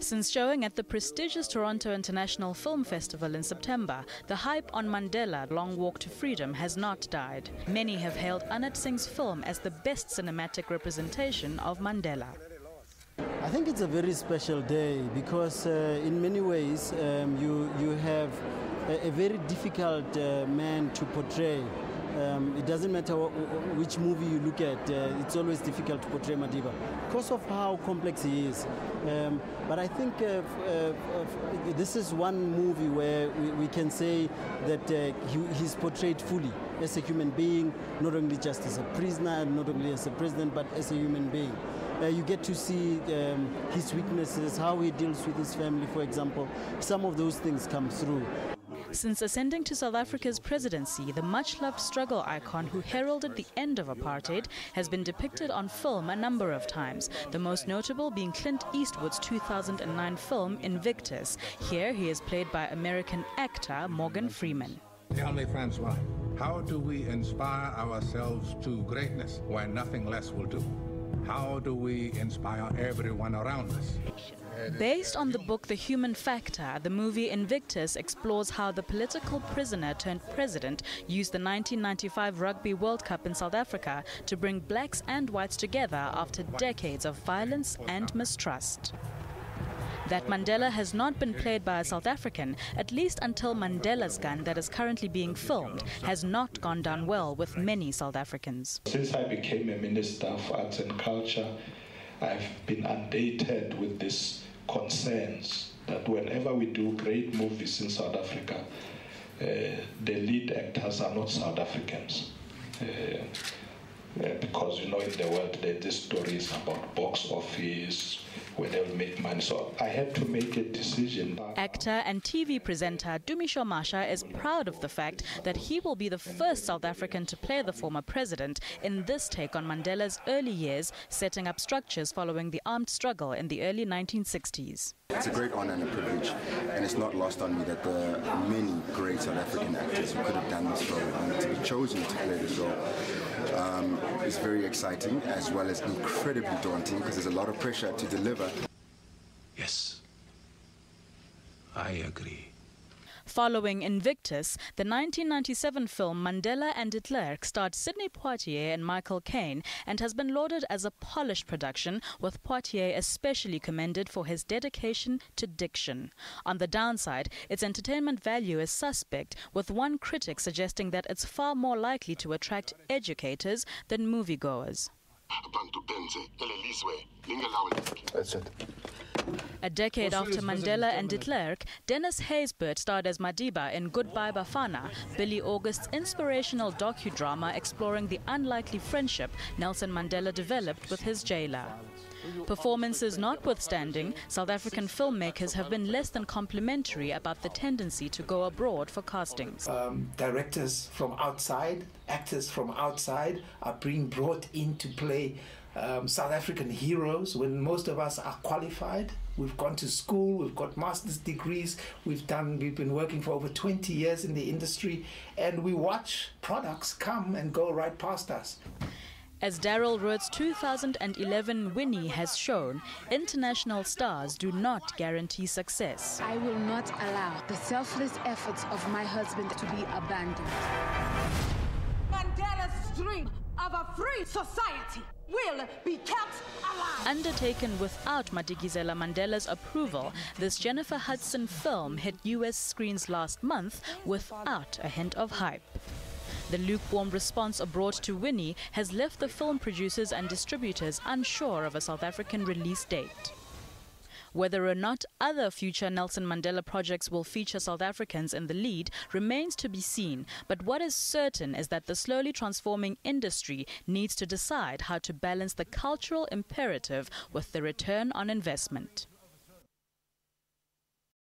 Since showing at the prestigious Toronto International Film Festival in September, the hype on Mandela, Long Walk to Freedom, has not died. Many have hailed Anat Singh's film as the best cinematic representation of Mandela. I think it's a very special day because in many ways you have a very difficult man to portray. It doesn't matter which movie you look at, it's always difficult to portray Madiba because of how complex he is. But I think this is one movie where we can say that he's portrayed fully as a human being, not only just as a prisoner, not only as a president, but as a human being. You get to see his weaknesses, how he deals with his family, for example. Some of those things come through. Since ascending to South Africa's presidency, the much-loved struggle icon who heralded the end of apartheid has been depicted on film a number of times, the most notable being Clint Eastwood's 2009 film Invictus. Here he is played by American actor Morgan Freeman. Tell me, Francois, how do we inspire ourselves to greatness when nothing less will do? How do we inspire everyone around us? Based on the book The Human Factor, the movie Invictus explores how the political prisoner turned president used the 1995 Rugby World Cup in South Africa to bring blacks and whites together after decades of violence and mistrust. That Mandela has not been played by a South African, at least until Mandela's Gun, that is currently being filmed, has not gone down well with many South Africans. Since I became a Minister of Arts and Culture, I've been undated with these concerns that whenever we do great movies in South Africa, the lead actors are not South Africans. Because, you know, in the world there are these stories about box office, where they'll make money. So I had to make a decision. Actor and TV presenter Dumisho Masha is proud of the fact that he will be the first South African to play the former president in this take on Mandela's early years, setting up structures following the armed struggle in the early 1960s. It's a great honor and a privilege, and it's not lost on me that there are many great South African actors who could have done this role, and to be chosen to play this role is very exciting as well as incredibly daunting because there's a lot of pressure to deliver. Yes, I agree. Following Invictus, the 1997 film Mandela and de Klerk starred Sidney Poitier and Michael Caine and has been lauded as a polished production, with Poitier especially commended for his dedication to diction. On the downside, its entertainment value is suspect, with one critic suggesting that it's far more likely to attract educators than moviegoers. That's it. A decade after Mandela and de Klerk, Dennis Haysbert starred as Madiba in Goodbye Bafana, Billy August's inspirational docudrama exploring the unlikely friendship Nelson Mandela developed with his jailer. Performances notwithstanding, South African filmmakers have been less than complimentary about the tendency to go abroad for castings. Directors from outside, actors from outside are being brought in to play South African heroes when most of us are qualified. We've gone to school, we've got master's degrees, we've been working for over 20 years in the industry, and we watch products come and go right past us. As Daryl Root's 2011 Winnie has shown, international stars do not guarantee success. I will not allow the selfless efforts of my husband to be abandoned. Mandela's dream of a free society will be kept alive. Undertaken without Madikizela Mandela's approval, this Jennifer Hudson film hit US screens last month without a hint of hype. The lukewarm response abroad to Winnie has left the film producers and distributors unsure of a South African release date. Whether or not other future Nelson Mandela projects will feature South Africans in the lead remains to be seen, but what is certain is that the slowly transforming industry needs to decide how to balance the cultural imperative with the return on investment.